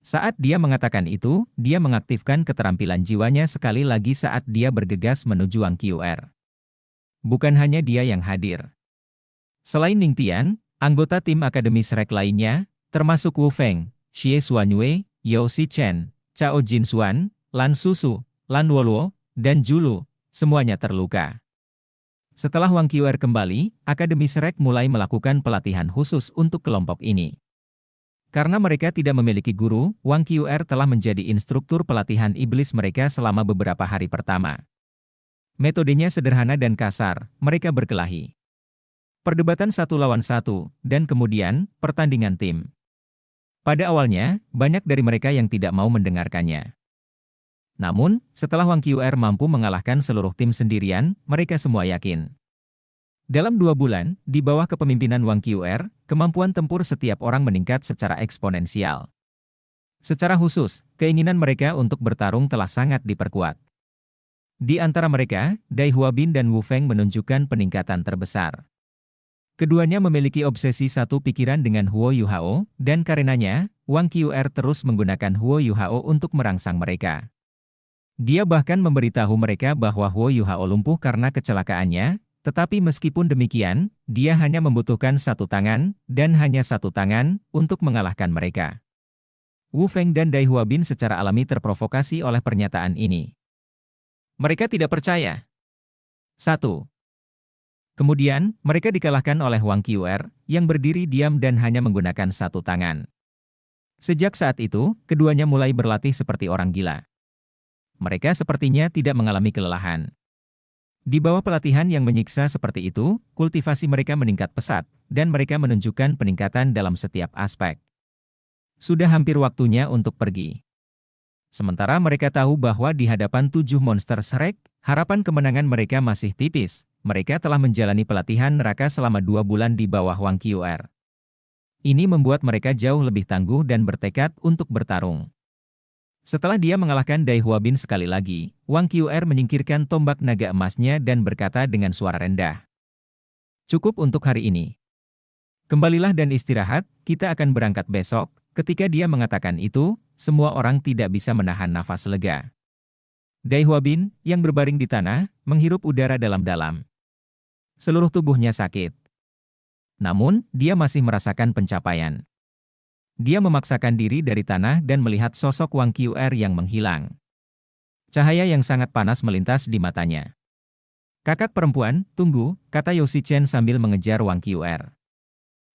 Saat dia mengatakan itu, dia mengaktifkan keterampilan jiwanya sekali lagi saat dia bergegas menuju Wang Qr. Bukan hanya dia yang hadir. Selain Ning Tian, anggota tim Akademi Shrek lainnya, termasuk Wu Feng, Xie Xuanyue, Yao Chen, Cao Jinxuan, Lan Susu, Lan Wolwo, dan Julu, semuanya terluka. Setelah Wang Qr kembali, Akademi Shrek mulai melakukan pelatihan khusus untuk kelompok ini. Karena mereka tidak memiliki guru, Wang Qr telah menjadi instruktur pelatihan iblis mereka selama beberapa hari pertama. Metodenya sederhana dan kasar, mereka berkelahi. Perdebatan 1 lawan 1, dan kemudian, pertandingan tim. Pada awalnya, banyak dari mereka yang tidak mau mendengarkannya. Namun, setelah Wang Qr mampu mengalahkan seluruh tim sendirian, mereka semua yakin. Dalam 2 bulan, di bawah kepemimpinan Wang Qr, kemampuan tempur setiap orang meningkat secara eksponensial. Secara khusus, keinginan mereka untuk bertarung telah sangat diperkuat. Di antara mereka, Dai Huabin dan Wu Feng menunjukkan peningkatan terbesar. Keduanya memiliki obsesi satu pikiran dengan Huo Yuhao, dan karenanya, Wang Qr terus menggunakan Huo Yuhao untuk merangsang mereka. Dia bahkan memberitahu mereka bahwa Huo Yuhao lumpuh karena kecelakaannya, tetapi meskipun demikian, dia hanya membutuhkan 1 tangan, dan hanya 1 tangan, untuk mengalahkan mereka. Wu Feng dan Dai Huabin secara alami terprovokasi oleh pernyataan ini. Mereka tidak percaya. 1. Kemudian, mereka dikalahkan oleh Wang Qr, yang berdiri diam dan hanya menggunakan 1 tangan. Sejak saat itu, keduanya mulai berlatih seperti orang gila. Mereka sepertinya tidak mengalami kelelahan. Di bawah pelatihan yang menyiksa seperti itu, kultivasi mereka meningkat pesat, dan mereka menunjukkan peningkatan dalam setiap aspek. Sudah hampir waktunya untuk pergi. Sementara mereka tahu bahwa di hadapan 7 monster Shrek, harapan kemenangan mereka masih tipis. Mereka telah menjalani pelatihan neraka selama 2 bulan di bawah Wang Qr. Ini membuat mereka jauh lebih tangguh dan bertekad untuk bertarung. Setelah dia mengalahkan Dai Huabin sekali lagi, Wang Qr menyingkirkan tombak naga emasnya dan berkata dengan suara rendah. Cukup untuk hari ini. Kembalilah dan istirahat, kita akan berangkat besok. Ketika dia mengatakan itu, semua orang tidak bisa menahan nafas lega. Dai Huabin, yang berbaring di tanah, menghirup udara dalam-dalam. Seluruh tubuhnya sakit. Namun, dia masih merasakan pencapaian. Dia memaksakan diri dari tanah dan melihat sosok Wang Qr yang menghilang. Cahaya yang sangat panas melintas di matanya. Kakak perempuan, tunggu, kata Yao Chen sambil mengejar Wang Qr.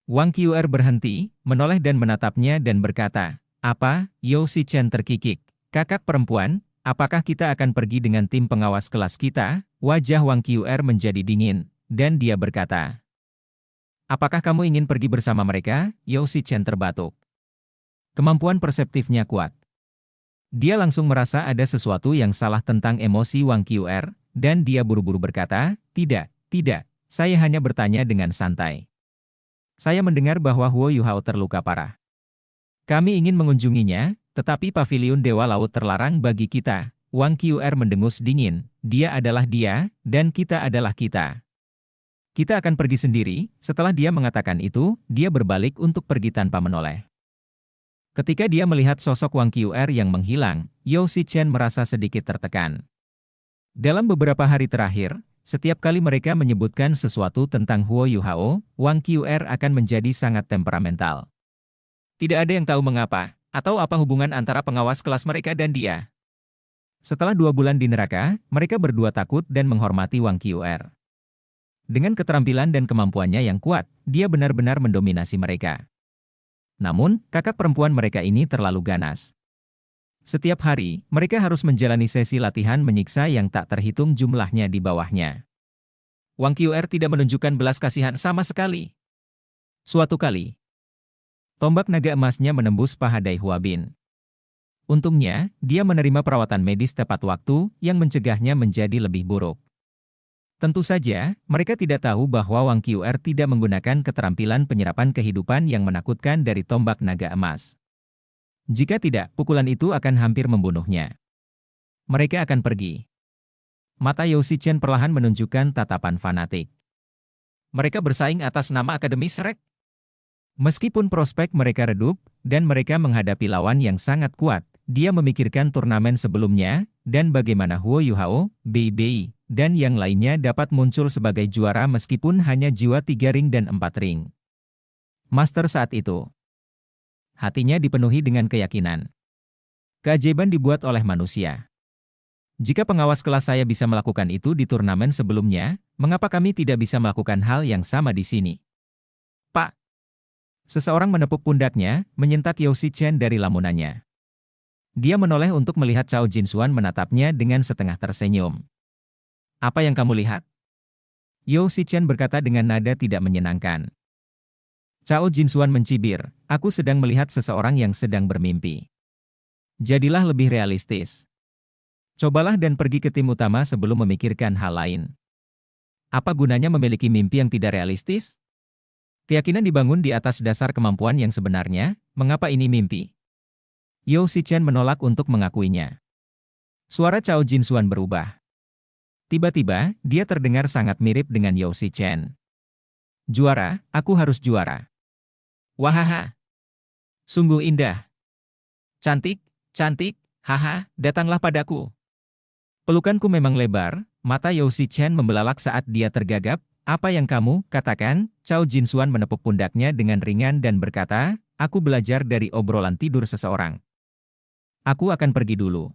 Wang Qr berhenti, menoleh dan menatapnya dan berkata, apa? Yao Chen terkikik. Kakak perempuan, apakah kita akan pergi dengan tim pengawas kelas kita? Wajah Wang Qr menjadi dingin, dan dia berkata, apakah kamu ingin pergi bersama mereka? Yao Chen terbatuk. Kemampuan perseptifnya kuat. Dia langsung merasa ada sesuatu yang salah tentang emosi Wang Qr, dan dia buru-buru berkata, tidak, saya hanya bertanya dengan santai. Saya mendengar bahwa Huo Yuhao terluka parah. Kami ingin mengunjunginya, tetapi paviliun Dewa Laut terlarang bagi kita. Wang Qr mendengus dingin, dia adalah dia, dan kita adalah kita. Kita akan pergi sendiri. Setelah dia mengatakan itu, dia berbalik untuk pergi tanpa menoleh. Ketika dia melihat sosok Wang Qr yang menghilang, Yao Chen merasa sedikit tertekan. Dalam beberapa hari terakhir, setiap kali mereka menyebutkan sesuatu tentang Huo Yuhao, Wang Qr akan menjadi sangat temperamental. Tidak ada yang tahu mengapa, atau apa hubungan antara pengawas kelas mereka dan dia. Setelah 2 bulan di neraka, mereka berdua takut dan menghormati Wang Qr. Dengan keterampilan dan kemampuannya yang kuat, dia benar-benar mendominasi mereka. Namun, kakak perempuan mereka ini terlalu ganas. Setiap hari, mereka harus menjalani sesi latihan menyiksa yang tak terhitung jumlahnya di bawahnya. Wang Qr tidak menunjukkan belas kasihan sama sekali. Suatu kali, tombak naga emasnya menembus paha Dai Huabin. Untungnya, dia menerima perawatan medis tepat waktu yang mencegahnya menjadi lebih buruk. Tentu saja, mereka tidak tahu bahwa Wang Qr tidak menggunakan keterampilan penyerapan kehidupan yang menakutkan dari tombak naga emas. Jika tidak, pukulan itu akan hampir membunuhnya. Mereka akan pergi. Mata Yao Chen perlahan menunjukkan tatapan fanatik. Mereka bersaing atas nama Akademi Shrek. Meskipun prospek mereka redup, dan mereka menghadapi lawan yang sangat kuat, dia memikirkan turnamen sebelumnya, dan bagaimana Huo Yuhao, Bei Bei, dan yang lainnya dapat muncul sebagai juara meskipun hanya jiwa 3 ring dan 4 ring. Master saat itu. Hatinya dipenuhi dengan keyakinan. Keajaiban dibuat oleh manusia. Jika pengawas kelas saya bisa melakukan itu di turnamen sebelumnya, mengapa kami tidak bisa melakukan hal yang sama di sini? Pak. Seseorang menepuk pundaknya, menyentak Yao Shichen dari lamunannya. Dia menoleh untuk melihat Cao Jinsuan menatapnya dengan setengah tersenyum. Apa yang kamu lihat? Yao Shichen berkata dengan nada tidak menyenangkan. Cao Jinsuan mencibir, aku sedang melihat seseorang yang sedang bermimpi. Jadilah lebih realistis. Cobalah dan pergi ke tim utama sebelum memikirkan hal lain. Apa gunanya memiliki mimpi yang tidak realistis? Keyakinan dibangun di atas dasar kemampuan yang sebenarnya, mengapa ini mimpi? Yao Shichen menolak untuk mengakuinya. Suara Cao Jinsuan berubah. Tiba-tiba, dia terdengar sangat mirip dengan Yao Shichen. Juara, aku harus juara. Wahaha. Sungguh indah. Cantik, cantik, haha, datanglah padaku. Pelukanku memang lebar, mata Yao Shichen membelalak saat dia tergagap. Apa yang kamu katakan? Cao Jinsuan menepuk pundaknya dengan ringan dan berkata, aku belajar dari obrolan tidur seseorang. Aku akan pergi dulu.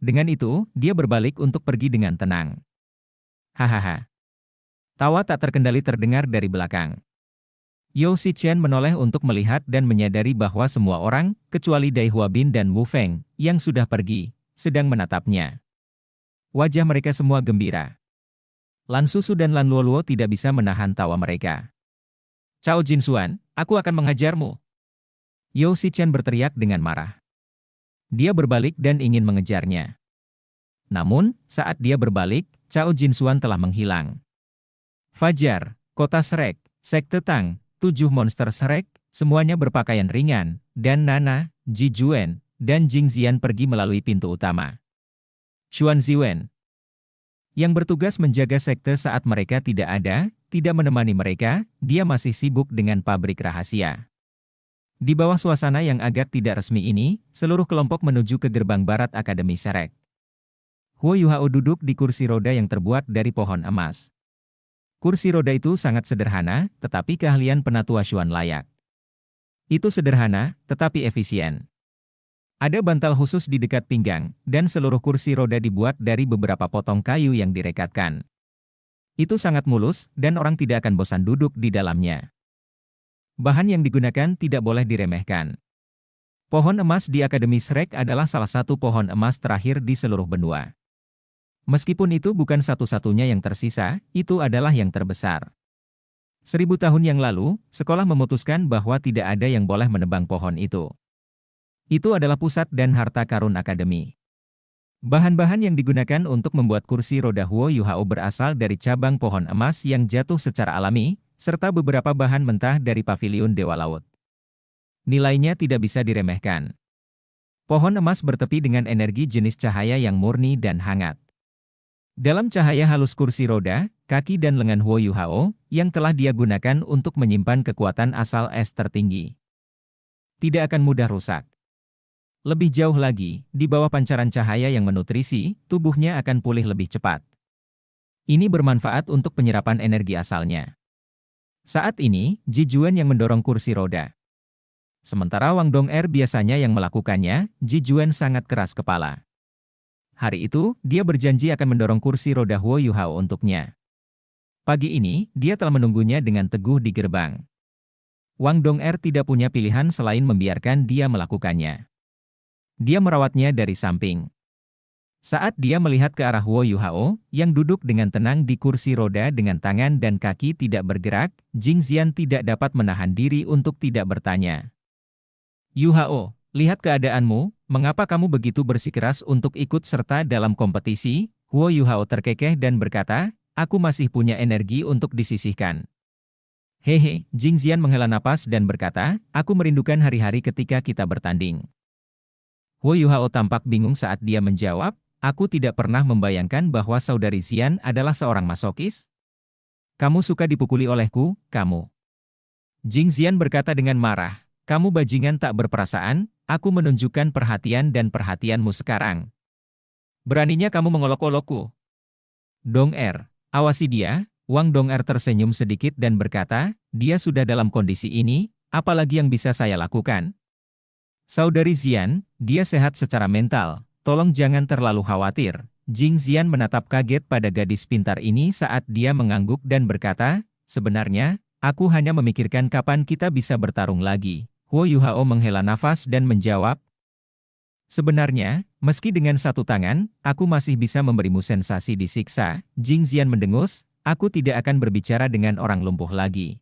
Dengan itu, dia berbalik untuk pergi dengan tenang. Hahaha. Tawa tak terkendali terdengar dari belakang. Yao Shichen menoleh untuk melihat dan menyadari bahwa semua orang, kecuali Dai Huabin dan Wu Feng, yang sudah pergi, sedang menatapnya. Wajah mereka semua gembira. Lan Susu dan Lan Luoluo tidak bisa menahan tawa mereka. Cao Jinsuan, aku akan menghajarmu. Yao Shichen berteriak dengan marah. Dia berbalik dan ingin mengejarnya. Namun, saat dia berbalik, Cao Jinsuan telah menghilang. Fajar, Kota Shrek, Sekte Tang, 7 monster Shrek, semuanya berpakaian ringan, dan Nana, Ji Juen, dan Jing Xian pergi melalui pintu utama. Xuan Ziwen, yang bertugas menjaga sekte saat mereka tidak ada, tidak menemani mereka, dia masih sibuk dengan pabrik rahasia. Di bawah suasana yang agak tidak resmi ini, seluruh kelompok menuju ke gerbang barat Akademi Shrek. Huo Yuhao duduk di kursi roda yang terbuat dari pohon emas. Kursi roda itu sangat sederhana, tetapi keahlian penatua Xuan layak. Itu sederhana, tetapi efisien. Ada bantal khusus di dekat pinggang, dan seluruh kursi roda dibuat dari beberapa potong kayu yang direkatkan. Itu sangat mulus, dan orang tidak akan bosan duduk di dalamnya. Bahan yang digunakan tidak boleh diremehkan. Pohon emas di Akademi Shrek adalah salah satu pohon emas terakhir di seluruh benua. Meskipun itu bukan satu-satunya yang tersisa, itu adalah yang terbesar. 1000 tahun yang lalu, sekolah memutuskan bahwa tidak ada yang boleh menebang pohon itu. Itu adalah pusat dan harta karun akademi. Bahan-bahan yang digunakan untuk membuat kursi roda Huo Yuhao berasal dari cabang pohon emas yang jatuh secara alami, serta beberapa bahan mentah dari paviliun Dewa Laut. Nilainya tidak bisa diremehkan. Pohon emas bertepi dengan energi jenis cahaya yang murni dan hangat. Dalam cahaya halus kursi roda, kaki dan lengan Huo Yuhao, yang telah dia gunakan untuk menyimpan kekuatan asal es tertinggi, tidak akan mudah rusak. Lebih jauh lagi, di bawah pancaran cahaya yang menutrisi, tubuhnya akan pulih lebih cepat. Ini bermanfaat untuk penyerapan energi asalnya. Saat ini, Ji Juen yang mendorong kursi roda. Sementara Wang Dong'er biasanya yang melakukannya, Ji Juen sangat keras kepala. Hari itu, dia berjanji akan mendorong kursi roda Huo Yuhao untuknya. Pagi ini, dia telah menunggunya dengan teguh di gerbang. Wang Dong'er tidak punya pilihan selain membiarkan dia melakukannya. Dia merawatnya dari samping. Saat dia melihat ke arah Huo Yuhao, yang duduk dengan tenang di kursi roda dengan tangan dan kaki tidak bergerak, Jing Xian tidak dapat menahan diri untuk tidak bertanya. Yuhao, lihat keadaanmu, mengapa kamu begitu bersikeras untuk ikut serta dalam kompetisi? Huo Yuhao terkekeh dan berkata, aku masih punya energi untuk disisihkan. Hehe, Jing Xian menghela napas dan berkata, aku merindukan hari-hari ketika kita bertanding. Huo Yuhao tampak bingung saat dia menjawab, aku tidak pernah membayangkan bahwa saudari Xian adalah seorang masokis. Kamu suka dipukuli olehku, kamu. Jing Zian berkata dengan marah, kamu bajingan tak berperasaan, aku menunjukkan perhatian dan perhatianmu sekarang. Beraninya kamu mengolok-olokku. Dong-er, awasi dia. Wang Dong-er tersenyum sedikit dan berkata, dia sudah dalam kondisi ini, apalagi yang bisa saya lakukan? Saudari Zian, dia sehat secara mental, tolong jangan terlalu khawatir. Jing Zian menatap kaget pada gadis pintar ini saat dia mengangguk dan berkata, sebenarnya, aku hanya memikirkan kapan kita bisa bertarung lagi. Huo Yuhao menghela nafas dan menjawab, sebenarnya, meski dengan satu tangan, aku masih bisa memberimu sensasi disiksa. Jing Zian mendengus, aku tidak akan berbicara dengan orang lumpuh lagi.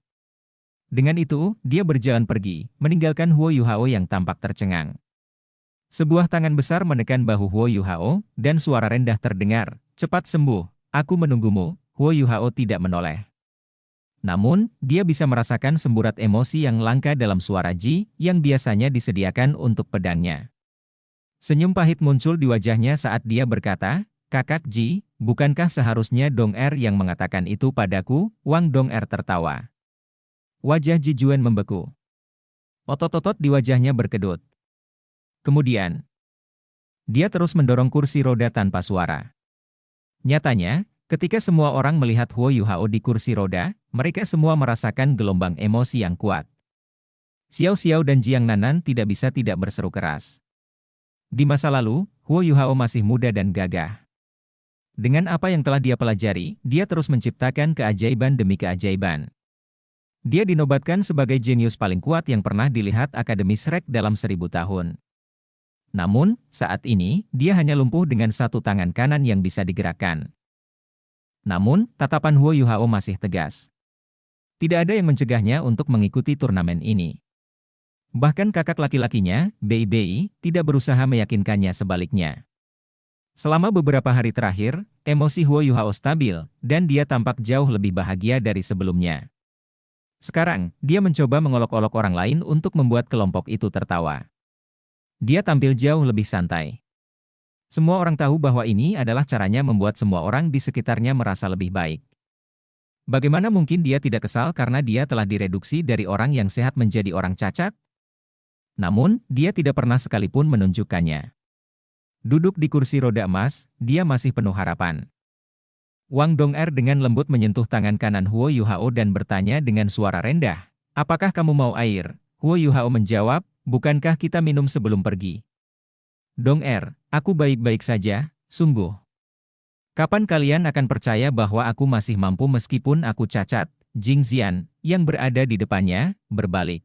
Dengan itu, dia berjalan pergi, meninggalkan Huo Yuhao yang tampak tercengang. Sebuah tangan besar menekan bahu Huo Yuhao, dan suara rendah terdengar, cepat sembuh, aku menunggumu. Huo Yuhao tidak menoleh. Namun, dia bisa merasakan semburat emosi yang langka dalam suara Ji, yang biasanya disediakan untuk pedangnya. Senyum pahit muncul di wajahnya saat dia berkata, kakak Ji, bukankah seharusnya Dong-er yang mengatakan itu padaku? Wang Dong-er tertawa. Wajah Ji Juan membeku. Otot-otot di wajahnya berkedut. Kemudian, dia terus mendorong kursi roda tanpa suara. Nyatanya, ketika semua orang melihat Huo Yuhao di kursi roda, mereka semua merasakan gelombang emosi yang kuat. Xiao Xiao dan Jiang Nanan tidak bisa tidak berseru keras. Di masa lalu, Huo Yuhao masih muda dan gagah. Dengan apa yang telah dia pelajari, dia terus menciptakan keajaiban demi keajaiban. Dia dinobatkan sebagai jenius paling kuat yang pernah dilihat Akademi Shrek dalam 1000 tahun. Namun, saat ini, dia hanya lumpuh dengan satu tangan kanan yang bisa digerakkan. Namun, tatapan Huo Yuhao masih tegas. Tidak ada yang mencegahnya untuk mengikuti turnamen ini. Bahkan kakak laki-lakinya, Bei Bei, tidak berusaha meyakinkannya sebaliknya. Selama beberapa hari terakhir, emosi Huo Yuhao stabil, dan dia tampak jauh lebih bahagia dari sebelumnya. Sekarang, dia mencoba mengolok-olok orang lain untuk membuat kelompok itu tertawa. Dia tampil jauh lebih santai. Semua orang tahu bahwa ini adalah caranya membuat semua orang di sekitarnya merasa lebih baik. Bagaimana mungkin dia tidak kesal karena dia telah direduksi dari orang yang sehat menjadi orang cacat? Namun, dia tidak pernah sekalipun menunjukkannya. Duduk di kursi roda emas, dia masih penuh harapan. Wang Dong-er dengan lembut menyentuh tangan kanan Huo Yuhao dan bertanya dengan suara rendah, apakah kamu mau air? Huo Yuhao menjawab, bukankah kita minum sebelum pergi? Dong-er, aku baik-baik saja, sungguh. Kapan kalian akan percaya bahwa aku masih mampu meskipun aku cacat? Jing Zian, yang berada di depannya, berbalik.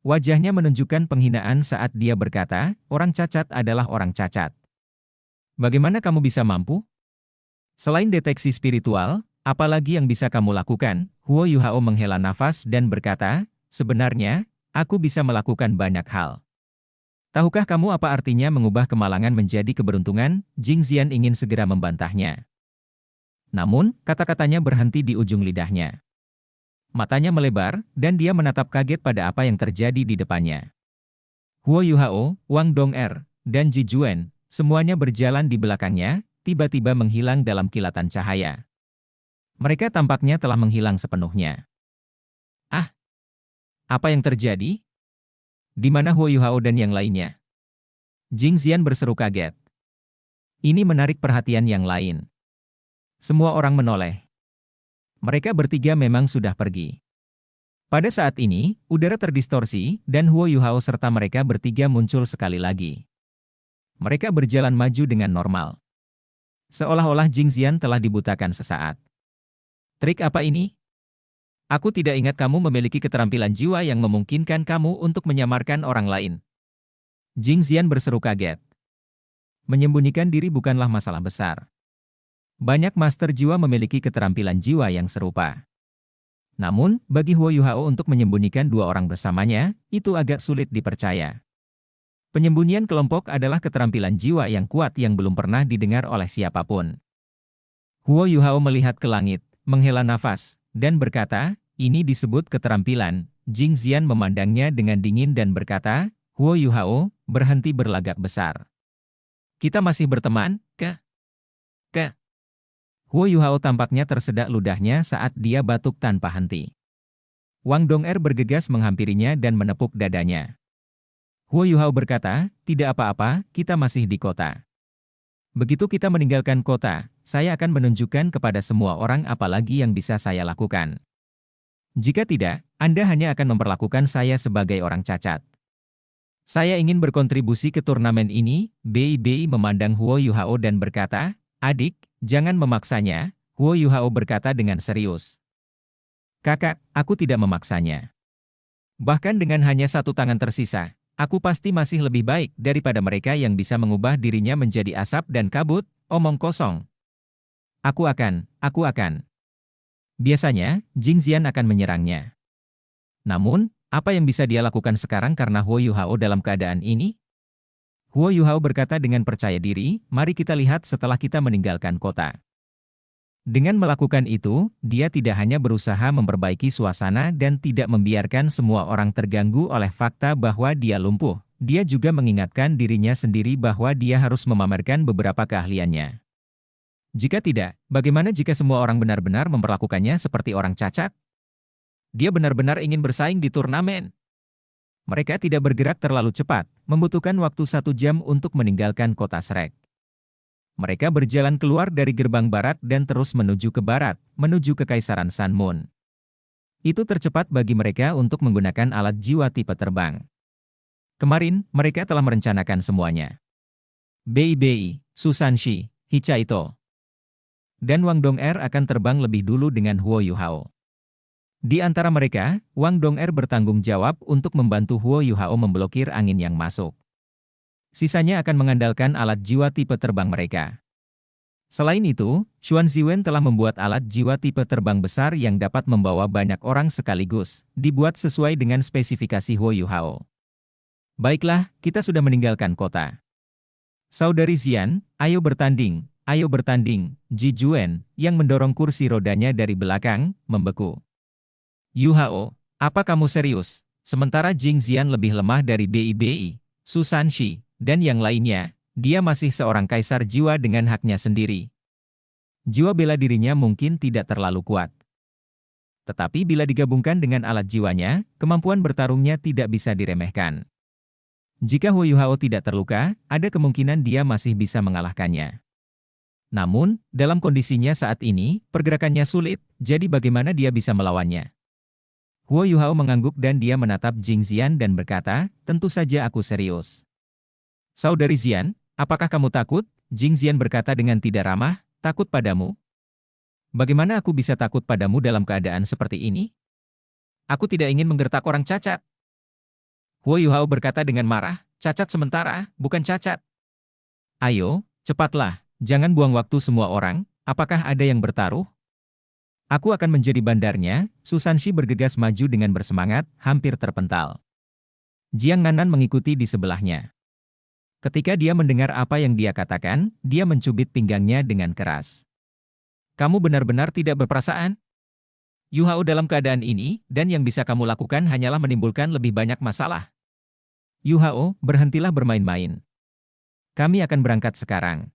Wajahnya menunjukkan penghinaan saat dia berkata, orang cacat adalah orang cacat. Bagaimana kamu bisa mampu? Selain deteksi spiritual, apalagi yang bisa kamu lakukan? Huo Yuhao menghela nafas dan berkata, sebenarnya, aku bisa melakukan banyak hal. Tahukah kamu apa artinya mengubah kemalangan menjadi keberuntungan? Jing Zian ingin segera membantahnya. Namun, kata-katanya berhenti di ujung lidahnya. Matanya melebar, dan dia menatap kaget pada apa yang terjadi di depannya. Huo Yuhao, Wang Dong-er, dan Ji Juan, semuanya berjalan di belakangnya, tiba-tiba menghilang dalam kilatan cahaya. Mereka tampaknya telah menghilang sepenuhnya. Ah! Apa yang terjadi? Di mana Huo Yuhao dan yang lainnya? Jing Zian berseru kaget. Ini menarik perhatian yang lain. Semua orang menoleh. Mereka bertiga memang sudah pergi. Pada saat ini, udara terdistorsi, dan Huo Yuhao serta mereka bertiga muncul sekali lagi. Mereka berjalan maju dengan normal. Seolah-olah Jing Zian telah dibutakan sesaat. Trik apa ini? Aku tidak ingat kamu memiliki keterampilan jiwa yang memungkinkan kamu untuk menyamarkan orang lain. Jing Zian berseru kaget. Menyembunyikan diri bukanlah masalah besar. Banyak master jiwa memiliki keterampilan jiwa yang serupa. Namun, bagi Huo Yuhao untuk menyembunyikan dua orang bersamanya, itu agak sulit dipercaya. Penyembunyian kelompok adalah keterampilan jiwa yang kuat yang belum pernah didengar oleh siapapun. Huo Yuhao melihat ke langit, menghela nafas, dan berkata, ini disebut keterampilan. Jing Zian memandangnya dengan dingin dan berkata, Huo Yuhao, berhenti berlagak besar. Kita masih berteman, ke? Huo Yuhao tampaknya tersedak ludahnya saat dia batuk tanpa henti. Wang Dong'er bergegas menghampirinya dan menepuk dadanya. Huo Yuhao berkata, tidak apa-apa, kita masih di kota. Begitu kita meninggalkan kota, saya akan menunjukkan kepada semua orang apa lagi yang bisa saya lakukan. Jika tidak, Anda hanya akan memperlakukan saya sebagai orang cacat. Saya ingin berkontribusi ke turnamen ini. Bei memandang Huo Yuhao dan berkata, adik, jangan memaksanya. Huo Yuhao berkata dengan serius. Kakak, aku tidak memaksanya. Bahkan dengan hanya satu tangan tersisa, aku pasti masih lebih baik daripada mereka yang bisa mengubah dirinya menjadi asap dan kabut. Omong kosong. Aku akan. Biasanya, Jing Xian akan menyerangnya. Namun, apa yang bisa dia lakukan sekarang karena Huo Yuhao dalam keadaan ini? Huo Yuhao berkata dengan percaya diri, mari kita lihat setelah kita meninggalkan kota. Dengan melakukan itu, dia tidak hanya berusaha memperbaiki suasana dan tidak membiarkan semua orang terganggu oleh fakta bahwa dia lumpuh. Dia juga mengingatkan dirinya sendiri bahwa dia harus memamerkan beberapa keahliannya. Jika tidak, bagaimana jika semua orang benar-benar memperlakukannya seperti orang cacat? Dia benar-benar ingin bersaing di turnamen. Mereka tidak bergerak terlalu cepat, membutuhkan waktu 1 jam untuk meninggalkan kota Shrek. Mereka berjalan keluar dari gerbang barat dan terus menuju ke barat, menuju ke Kekaisaran Sun Moon. Itu tercepat bagi mereka untuk menggunakan alat jiwa tipe terbang. Kemarin, mereka telah merencanakan semuanya. Bei, Susanshi, Hichaito, dan Wang Dong'er akan terbang lebih dulu dengan Huo Yuhao. Di antara mereka, Wang Dong'er bertanggung jawab untuk membantu Huo Yuhao memblokir angin yang masuk. Sisanya akan mengandalkan alat jiwa tipe terbang mereka. Selain itu, Xuan Ziwen telah membuat alat jiwa tipe terbang besar yang dapat membawa banyak orang sekaligus, dibuat sesuai dengan spesifikasi Huo Yuhao. Baiklah, kita sudah meninggalkan kota. Saudari Xian, ayo bertanding. Ji Juan, yang mendorong kursi rodanya dari belakang, membeku. Yuhao, apa kamu serius? Sementara Jing Xian lebih lemah dari Bei, Susanshi, dan yang lainnya, dia masih seorang kaisar jiwa dengan haknya sendiri. Jiwa bela dirinya mungkin tidak terlalu kuat. Tetapi bila digabungkan dengan alat jiwanya, kemampuan bertarungnya tidak bisa diremehkan. Jika Huo Yuhao tidak terluka, ada kemungkinan dia masih bisa mengalahkannya. Namun, dalam kondisinya saat ini, pergerakannya sulit, jadi bagaimana dia bisa melawannya? Huo Yuhao mengangguk dan dia menatap Jing Xian dan berkata, tentu saja aku serius. Saudari Xian, apakah kamu takut? Jing Xian berkata dengan tidak ramah, takut padamu? Bagaimana aku bisa takut padamu dalam keadaan seperti ini? Aku tidak ingin menggertak orang cacat. Huo Yuhao berkata dengan marah, cacat sementara, bukan cacat. Ayo, cepatlah. Jangan buang waktu semua orang, apakah ada yang bertaruh? Aku akan menjadi bandarnya. Susanshi bergegas maju dengan bersemangat, hampir terpental. Jiang Nanan mengikuti di sebelahnya. Ketika dia mendengar apa yang dia katakan, dia mencubit pinggangnya dengan keras. Kamu benar-benar tidak berperasaan? Yuhao dalam keadaan ini, dan yang bisa kamu lakukan hanyalah menimbulkan lebih banyak masalah. Yuhao, berhentilah bermain-main. Kami akan berangkat sekarang.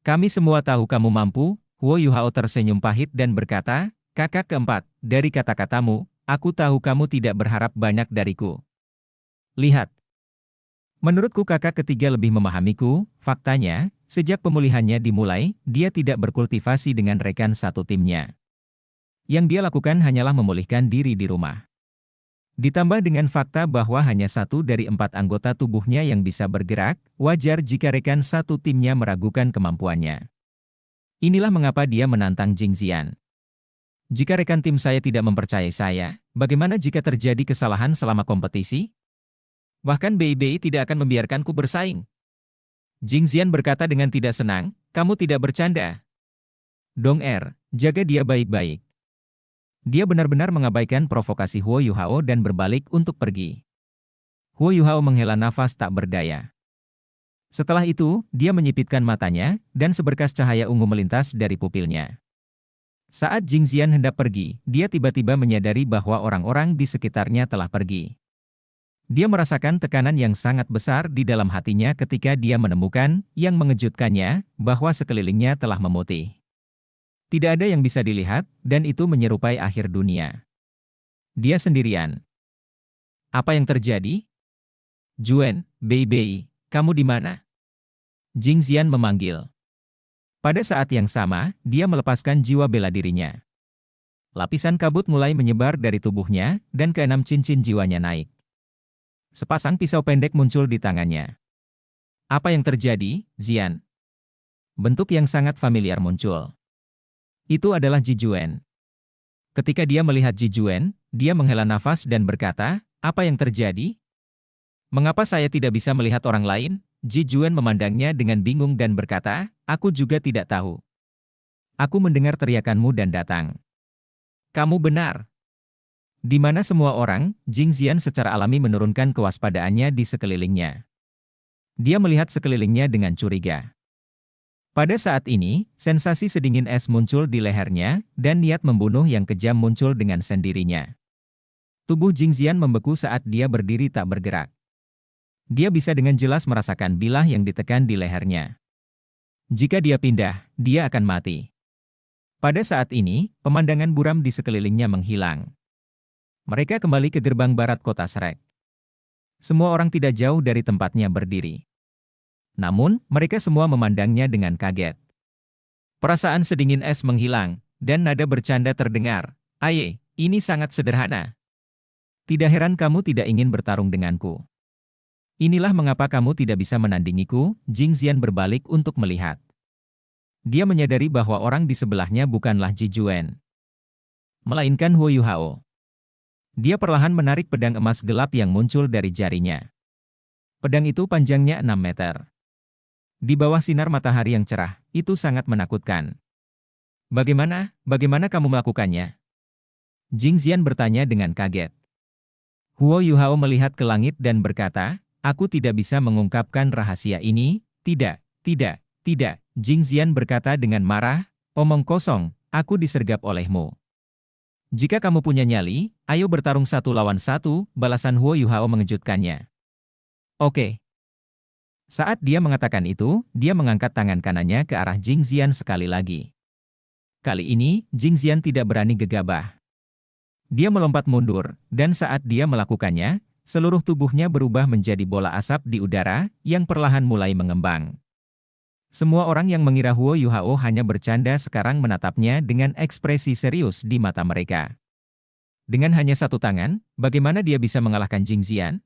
Kami semua tahu kamu mampu. Huo Yuhao tersenyum pahit dan berkata, kakak keempat, dari kata-katamu, aku tahu kamu tidak berharap banyak dariku. Lihat. Menurutku kakak ketiga lebih memahamiku. Faktanya, sejak pemulihannya dimulai, dia tidak berkultivasi dengan rekan satu timnya. Yang dia lakukan hanyalah memulihkan diri di rumah. Ditambah dengan fakta bahwa hanya 1 dari 4 anggota tubuhnya yang bisa bergerak, wajar jika rekan satu timnya meragukan kemampuannya. Inilah mengapa dia menantang Jing Xian. Jika rekan tim saya tidak mempercayai saya, bagaimana jika terjadi kesalahan selama kompetisi? Bahkan Bei tidak akan membiarkanku bersaing. Jing Xian berkata dengan tidak senang, kamu tidak bercanda. Dong'er, jaga dia baik-baik. Dia benar-benar mengabaikan provokasi Huo Yuhao dan berbalik untuk pergi. Huo Yuhao menghela nafas tak berdaya. Setelah itu, dia menyipitkan matanya, dan seberkas cahaya ungu melintas dari pupilnya. Saat Jing Xian hendak pergi, dia tiba-tiba menyadari bahwa orang-orang di sekitarnya telah pergi. Dia merasakan tekanan yang sangat besar di dalam hatinya ketika dia menemukan, yang mengejutkannya, bahwa sekelilingnya telah memutih. Tidak ada yang bisa dilihat, dan itu menyerupai akhir dunia. Dia sendirian. Apa yang terjadi? Juan, Bei, kamu di mana? Jingxian memanggil. Pada saat yang sama, dia melepaskan jiwa bela dirinya. Lapisan kabut mulai menyebar dari tubuhnya, dan keenam cincin jiwanya naik. Sepasang pisau pendek muncul di tangannya. Apa yang terjadi, Zian? Bentuk yang sangat familiar muncul. Itu adalah Ji Juan. Ketika dia melihat Ji Juan, dia menghela nafas dan berkata, apa yang terjadi? Mengapa saya tidak bisa melihat orang lain? Ji Juan memandangnya dengan bingung dan berkata, aku juga tidak tahu. Aku mendengar teriakanmu dan datang. Kamu benar. Di mana semua orang, Jingxian secara alami menurunkan kewaspadaannya di sekelilingnya. Dia melihat sekelilingnya dengan curiga. Pada saat ini, sensasi sedingin es muncul di lehernya, dan niat membunuh yang kejam muncul dengan sendirinya. Tubuh Jingxian membeku saat dia berdiri tak bergerak. Dia bisa dengan jelas merasakan bilah yang ditekan di lehernya. Jika dia pindah, dia akan mati. Pada saat ini, pemandangan buram di sekelilingnya menghilang. Mereka kembali ke gerbang barat kota Shrek. Semua orang tidak jauh dari tempatnya berdiri. Namun, mereka semua memandangnya dengan kaget. Perasaan sedingin es menghilang, dan nada bercanda terdengar. Aye, ini sangat sederhana. Tidak heran kamu tidak ingin bertarung denganku. Inilah mengapa kamu tidak bisa menandingiku. Jingxian berbalik untuk melihat. Dia menyadari bahwa orang di sebelahnya bukanlah Ji Juan, melainkan Huo Yuhao. Dia perlahan menarik pedang emas gelap yang muncul dari jarinya. Pedang itu panjangnya 6 meter. Di bawah sinar matahari yang cerah, itu sangat menakutkan. Bagaimana kamu melakukannya? Jingxian bertanya dengan kaget. Huo Yuhao melihat ke langit dan berkata, aku tidak bisa mengungkapkan rahasia ini, tidak. Jingxian berkata dengan marah, omong kosong, aku disergap olehmu. Jika kamu punya nyali, ayo bertarung 1 lawan 1, balasan Huo Yuhao mengejutkannya. Oke. Saat dia mengatakan itu, dia mengangkat tangan kanannya ke arah Jingxian sekali lagi. Kali ini, Jingxian tidak berani gegabah. Dia melompat mundur, dan saat dia melakukannya, seluruh tubuhnya berubah menjadi bola asap di udara, yang perlahan mulai mengembang. Semua orang yang mengira Huo Yuhao hanya bercanda sekarang menatapnya dengan ekspresi serius di mata mereka. Dengan hanya 1 tangan, bagaimana dia bisa mengalahkan Jingxian?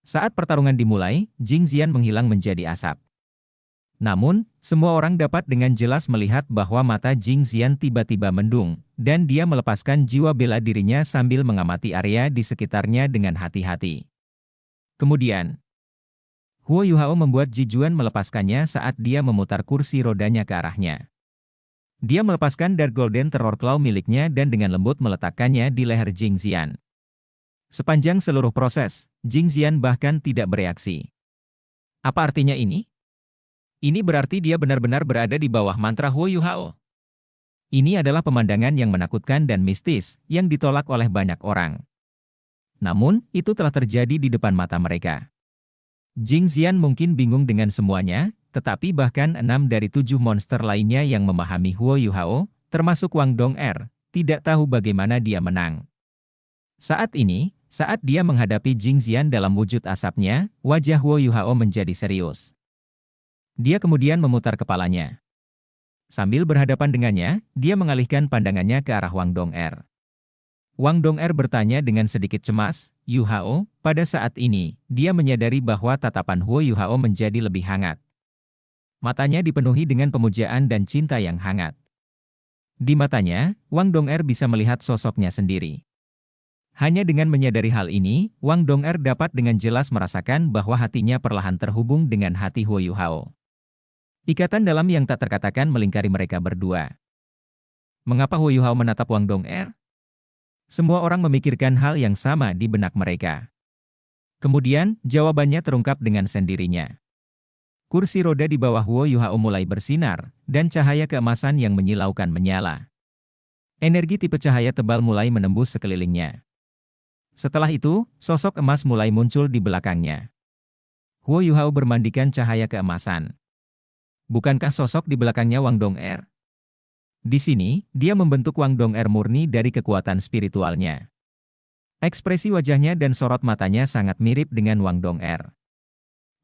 Saat pertarungan dimulai, Jingxian menghilang menjadi asap. Namun, semua orang dapat dengan jelas melihat bahwa mata Jingxian tiba-tiba mendung, dan dia melepaskan jiwa bela dirinya sambil mengamati area di sekitarnya dengan hati-hati. Kemudian, Huo Yuhao membuat Ji Juan melepaskannya saat dia memutar kursi rodanya ke arahnya. Dia melepaskan Dark Golden Terror Claw miliknya dan dengan lembut meletakkannya di leher Jingxian. Sepanjang seluruh proses, Jingxian bahkan tidak bereaksi. Apa artinya ini? Ini berarti dia benar-benar berada di bawah mantra Huo Yuhao. Ini adalah pemandangan yang menakutkan dan mistis, yang ditolak oleh banyak orang. Namun, itu telah terjadi di depan mata mereka. Jingxian mungkin bingung dengan semuanya, tetapi bahkan 6 dari 7 monster lainnya yang memahami Huo Yuhao, termasuk Wang Dong'er, tidak tahu bagaimana dia menang. Saat ini, saat dia menghadapi Jingxian dalam wujud asapnya, wajah Huo Yuhao menjadi serius. Dia kemudian memutar kepalanya. Sambil berhadapan dengannya, dia mengalihkan pandangannya ke arah Wang Dong'er. Wang Dong'er bertanya dengan sedikit cemas, Yuhao, pada saat ini, dia menyadari bahwa tatapan Huo Yuhao menjadi lebih hangat. Matanya dipenuhi dengan pemujaan dan cinta yang hangat. Di matanya, Wang Dong'er bisa melihat sosoknya sendiri. Hanya dengan menyadari hal ini, Wang Dong'er dapat dengan jelas merasakan bahwa hatinya perlahan terhubung dengan hati Huo Yuhao. Ikatan dalam yang tak terkatakan melingkari mereka berdua. Mengapa Huo Yuhao menatap Wang Dong'er? Semua orang memikirkan hal yang sama di benak mereka. Kemudian, jawabannya terungkap dengan sendirinya. Kursi roda di bawah Huo Yuhao mulai bersinar, dan cahaya keemasan yang menyilaukan menyala. Energi tipe cahaya tebal mulai menembus sekelilingnya. Setelah itu, sosok emas mulai muncul di belakangnya. Huo Yuhao bermandikan cahaya keemasan. Bukankah sosok di belakangnya Wang Dong'er? Di sini, dia membentuk Wang Dong'er murni dari kekuatan spiritualnya. Ekspresi wajahnya dan sorot matanya sangat mirip dengan Wang Dong'er.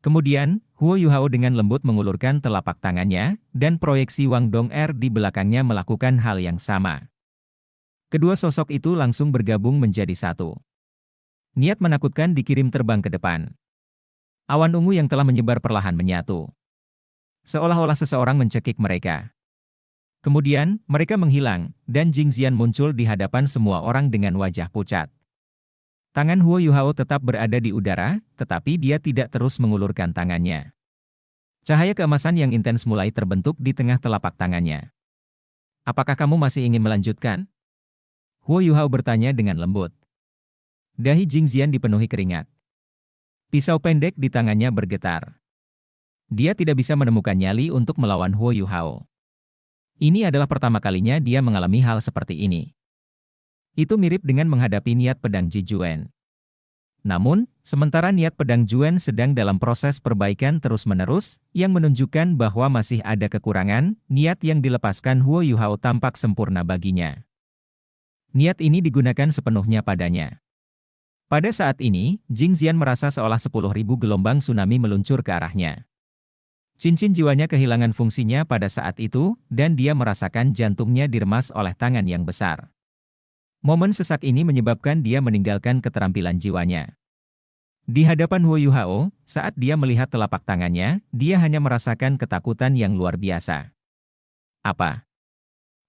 Kemudian, Huo Yuhao dengan lembut mengulurkan telapak tangannya, dan proyeksi Wang Dong'er di belakangnya melakukan hal yang sama. Kedua sosok itu langsung bergabung menjadi satu. Niat menakutkan dikirim terbang ke depan. Awan ungu yang telah menyebar perlahan menyatu. Seolah-olah seseorang mencekik mereka. Kemudian, mereka menghilang, dan Jingxian muncul di hadapan semua orang dengan wajah pucat. Tangan Huo Yuhao tetap berada di udara, tetapi dia tidak terus mengulurkan tangannya. Cahaya keemasan yang intens mulai terbentuk di tengah telapak tangannya. Apakah kamu masih ingin melanjutkan? Huo Yuhao bertanya dengan lembut. Dahi Jingxian dipenuhi keringat. Pisau pendek di tangannya bergetar. Dia tidak bisa menemukan nyali untuk melawan Huo Yuhao. Ini adalah pertama kalinya dia mengalami hal seperti ini. Itu mirip dengan menghadapi niat pedang Ji Juan. Namun, sementara niat pedang Juan sedang dalam proses perbaikan terus-menerus, yang menunjukkan bahwa masih ada kekurangan, niat yang dilepaskan Huo Yuhao tampak sempurna baginya. Niat ini digunakan sepenuhnya padanya. Pada saat ini, Jingxian merasa seolah 10.000 gelombang tsunami meluncur ke arahnya. Cincin jiwanya kehilangan fungsinya pada saat itu, dan dia merasakan jantungnya diremas oleh tangan yang besar. Momen sesak ini menyebabkan dia meninggalkan keterampilan jiwanya. Di hadapan Huo Yuhao, saat dia melihat telapak tangannya, dia hanya merasakan ketakutan yang luar biasa. Apa?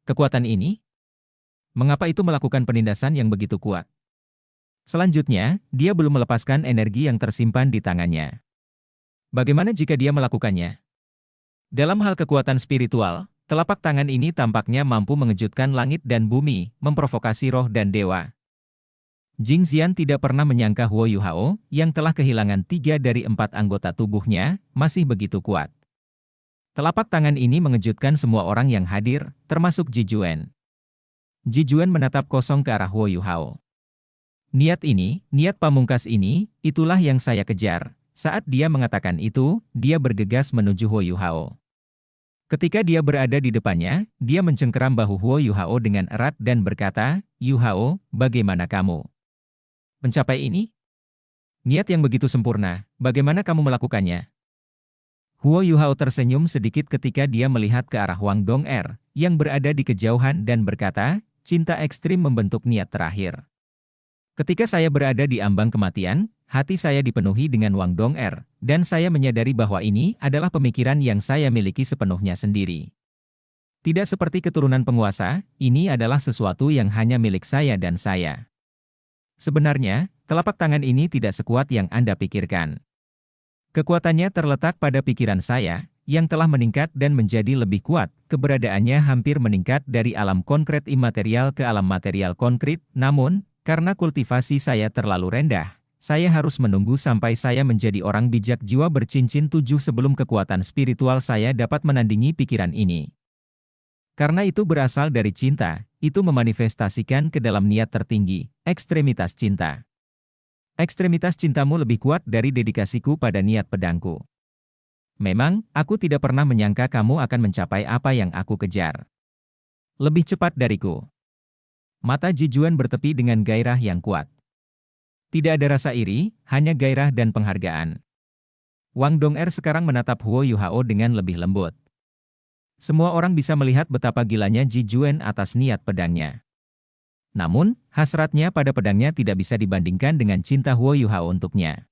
Kekuatan ini? Mengapa itu melakukan penindasan yang begitu kuat? Selanjutnya, dia belum melepaskan energi yang tersimpan di tangannya. Bagaimana jika dia melakukannya? Dalam hal kekuatan spiritual, telapak tangan ini tampaknya mampu mengejutkan langit dan bumi, memprovokasi roh dan dewa. Jingxian tidak pernah menyangka Huo Yuhao, yang telah kehilangan 3 dari 4 anggota tubuhnya, masih begitu kuat. Telapak tangan ini mengejutkan semua orang yang hadir, termasuk Ji Juan. Ji Juan menatap kosong ke arah Huo Yuhao. Niat ini, niat pamungkas ini, itulah yang saya kejar. Saat dia mengatakan itu, dia bergegas menuju Huo Yuhao. Ketika dia berada di depannya, dia mencengkeram bahu Huo Yuhao dengan erat dan berkata, "Yuhao, bagaimana kamu mencapai ini? Niat yang begitu sempurna, bagaimana kamu melakukannya?" Huo Yuhao tersenyum sedikit ketika dia melihat ke arah Wang Dong'er, yang berada di kejauhan dan berkata, "Cinta ekstrim membentuk niat terakhir. Ketika saya berada di ambang kematian, hati saya dipenuhi dengan Wang Dong'er, dan saya menyadari bahwa ini adalah pemikiran yang saya miliki sepenuhnya sendiri. Tidak seperti keturunan penguasa, ini adalah sesuatu yang hanya milik saya dan saya. Sebenarnya, telapak tangan ini tidak sekuat yang Anda pikirkan. Kekuatannya terletak pada pikiran saya, yang telah meningkat dan menjadi lebih kuat, keberadaannya hampir meningkat dari alam konkret imaterial ke alam material konkret, namun, karena kultivasi saya terlalu rendah, saya harus menunggu sampai saya menjadi orang bijak jiwa bercincin 7 sebelum kekuatan spiritual saya dapat menandingi pikiran ini. Karena itu berasal dari cinta, itu memanifestasikan ke dalam niat tertinggi, ekstremitas cinta. Ekstremitas cintamu lebih kuat dari dedikasiku pada niat pedangku. Memang, aku tidak pernah menyangka kamu akan mencapai apa yang aku kejar. Lebih cepat dariku." Mata Ji Juan bertepi dengan gairah yang kuat. Tidak ada rasa iri, hanya gairah dan penghargaan. Wang Dong'er sekarang menatap Huo Yuhao dengan lebih lembut. Semua orang bisa melihat betapa gilanya Ji Juan atas niat pedangnya. Namun, hasratnya pada pedangnya tidak bisa dibandingkan dengan cinta Huo Yuhao untuknya.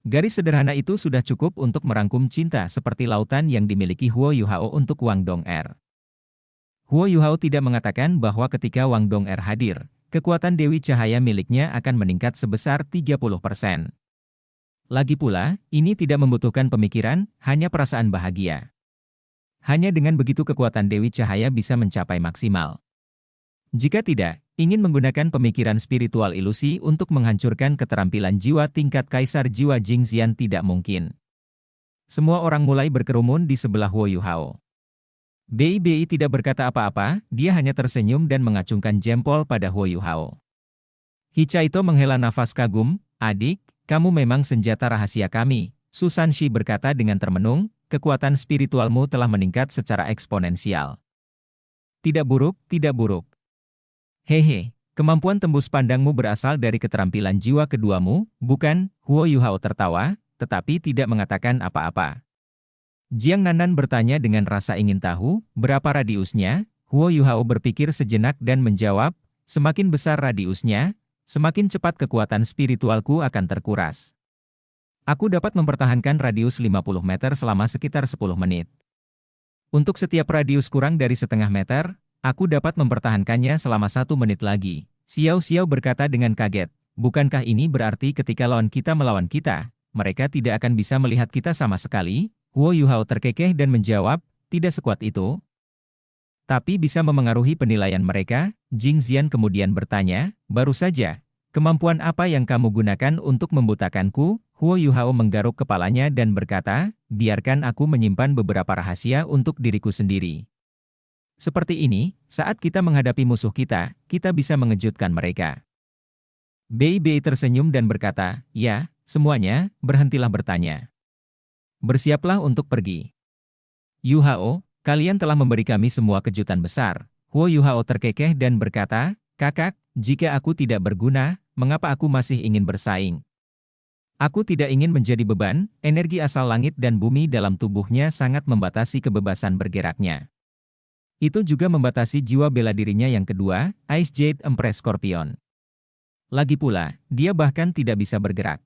Garis sederhana itu sudah cukup untuk merangkum cinta seperti lautan yang dimiliki Huo Yuhao untuk Wang Dong'er. Huo Yuhao tidak mengatakan bahwa ketika Wang Dong'er hadir, kekuatan Dewi Cahaya miliknya akan meningkat sebesar 30%. Lagi pula, ini tidak membutuhkan pemikiran, hanya perasaan bahagia. Hanya dengan begitu kekuatan Dewi Cahaya bisa mencapai maksimal. Jika tidak, ingin menggunakan pemikiran spiritual ilusi untuk menghancurkan keterampilan jiwa tingkat kaisar jiwa Jingxian tidak mungkin. Semua orang mulai berkerumun di sebelah Huo Yuhao. Bei tidak berkata apa-apa, dia hanya tersenyum dan mengacungkan jempol pada Huo Yuhao. Hicaito menghela nafas kagum, "Adik, kamu memang senjata rahasia kami," Susan Shi berkata dengan termenung, "kekuatan spiritualmu telah meningkat secara eksponensial." Tidak buruk, tidak buruk. Hehe, Kemampuan tembus pandangmu berasal dari keterampilan jiwa keduamu, bukan? Huo Yuhao tertawa, tetapi tidak mengatakan apa-apa. Jiang Nanan bertanya dengan rasa ingin tahu, berapa radiusnya? Huo Yuhao berpikir sejenak dan menjawab, semakin besar radiusnya, semakin cepat kekuatan spiritualku akan terkuras. Aku dapat mempertahankan radius 50 meter selama sekitar 10 menit. Untuk setiap radius kurang dari setengah meter, aku dapat mempertahankannya selama 1 menit lagi. Xiao Xiao berkata dengan kaget, bukankah ini berarti ketika lawan kita melawan kita, mereka tidak akan bisa melihat kita sama sekali? Huo Yuhao terkekeh dan menjawab, tidak sekuat itu. Tapi bisa memengaruhi penilaian mereka? Jing Xian kemudian bertanya, baru saja, kemampuan apa yang kamu gunakan untuk membutakanku? Huo Yuhao menggaruk kepalanya dan berkata, biarkan aku menyimpan beberapa rahasia untuk diriku sendiri. Seperti ini, saat kita menghadapi musuh kita bisa mengejutkan mereka. Bei Bei tersenyum dan berkata, ya, semuanya, berhentilah bertanya. Bersiaplah untuk pergi. Yu Hao, kalian telah memberi kami semua kejutan besar. Huo Yu Hao terkekeh dan berkata, kakak, jika aku tidak berguna, mengapa aku masih ingin bersaing? Aku tidak ingin menjadi beban, energi asal langit dan bumi dalam tubuhnya sangat membatasi kebebasan bergeraknya. Itu juga membatasi jiwa bela dirinya yang kedua, Ice Jade Empress Scorpion. Lagi pula, dia bahkan tidak bisa bergerak.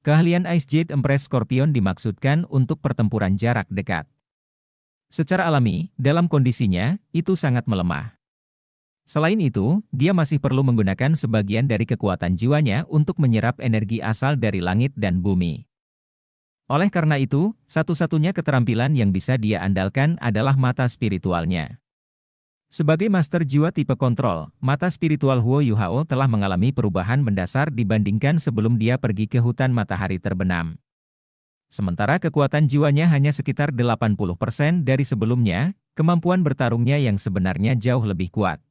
Keahlian Ice Jade Empress Scorpion dimaksudkan untuk pertempuran jarak dekat. Secara alami, dalam kondisinya, itu sangat melemah. Selain itu, dia masih perlu menggunakan sebagian dari kekuatan jiwanya untuk menyerap energi asal dari langit dan bumi. Oleh karena itu, satu-satunya keterampilan yang bisa dia andalkan adalah mata spiritualnya. Sebagai master jiwa tipe kontrol, mata spiritual Huo Yuhao telah mengalami perubahan mendasar dibandingkan sebelum dia pergi ke hutan matahari terbenam. Sementara kekuatan jiwanya hanya sekitar 80% dari sebelumnya, kemampuan bertarungnya yang sebenarnya jauh lebih kuat.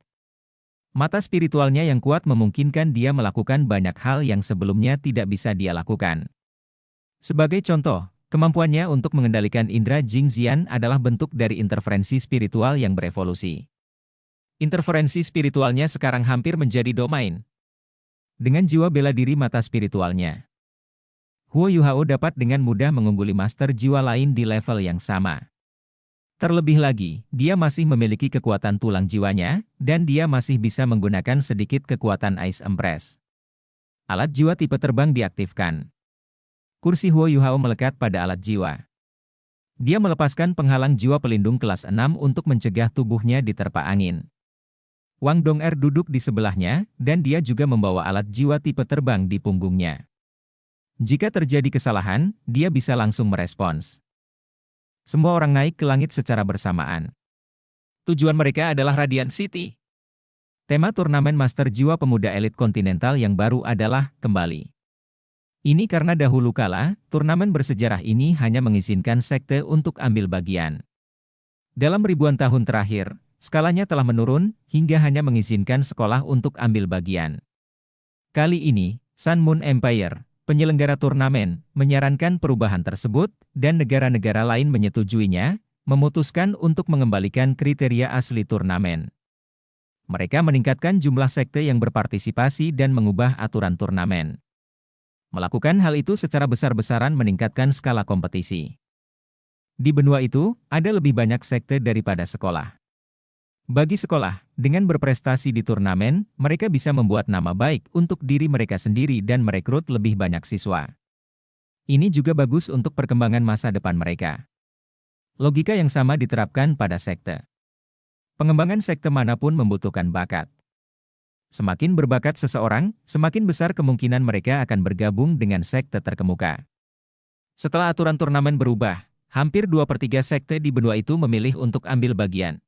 Mata spiritualnya yang kuat memungkinkan dia melakukan banyak hal yang sebelumnya tidak bisa dia lakukan. Sebagai contoh, kemampuannya untuk mengendalikan indera Jing Xian adalah bentuk dari interferensi spiritual yang berevolusi. Interferensi spiritualnya sekarang hampir menjadi domain. Dengan jiwa bela diri mata spiritualnya, Huo Yuhao dapat dengan mudah mengungguli master jiwa lain di level yang sama. Terlebih lagi, dia masih memiliki kekuatan tulang jiwanya, dan dia masih bisa menggunakan sedikit kekuatan Ice Empress. Alat jiwa tipe terbang diaktifkan. Kursi Huo Yuhao melekat pada alat jiwa. Dia melepaskan penghalang jiwa pelindung kelas 6 untuk mencegah tubuhnya diterpa angin. Wang Dong'er duduk di sebelahnya, dan dia juga membawa alat jiwa tipe terbang di punggungnya. Jika terjadi kesalahan, dia bisa langsung merespons. Semua orang naik ke langit secara bersamaan. Tujuan mereka adalah Radiant City. Tema turnamen Master Jiwa Pemuda Elit Kontinental yang baru adalah kembali. Ini karena dahulu kala, turnamen bersejarah ini hanya mengizinkan sekte untuk ambil bagian. Dalam ribuan tahun terakhir, skalanya telah menurun, hingga hanya mengizinkan sekolah untuk ambil bagian. Kali ini, Sun Moon Empire, penyelenggara turnamen, menyarankan perubahan tersebut, dan negara-negara lain menyetujuinya, memutuskan untuk mengembalikan kriteria asli turnamen. Mereka meningkatkan jumlah sekte yang berpartisipasi dan mengubah aturan turnamen. Melakukan hal itu secara besar-besaran meningkatkan skala kompetisi. Di benua itu, ada lebih banyak sekte daripada sekolah. Bagi sekolah, dengan berprestasi di turnamen, mereka bisa membuat nama baik untuk diri mereka sendiri dan merekrut lebih banyak siswa. Ini juga bagus untuk perkembangan masa depan mereka. Logika yang sama diterapkan pada sekte. Pengembangan sekte manapun membutuhkan bakat. Semakin berbakat seseorang, semakin besar kemungkinan mereka akan bergabung dengan sekte terkemuka. Setelah aturan turnamen berubah, hampir 2/3 sekte di benua itu memilih untuk ambil bagian.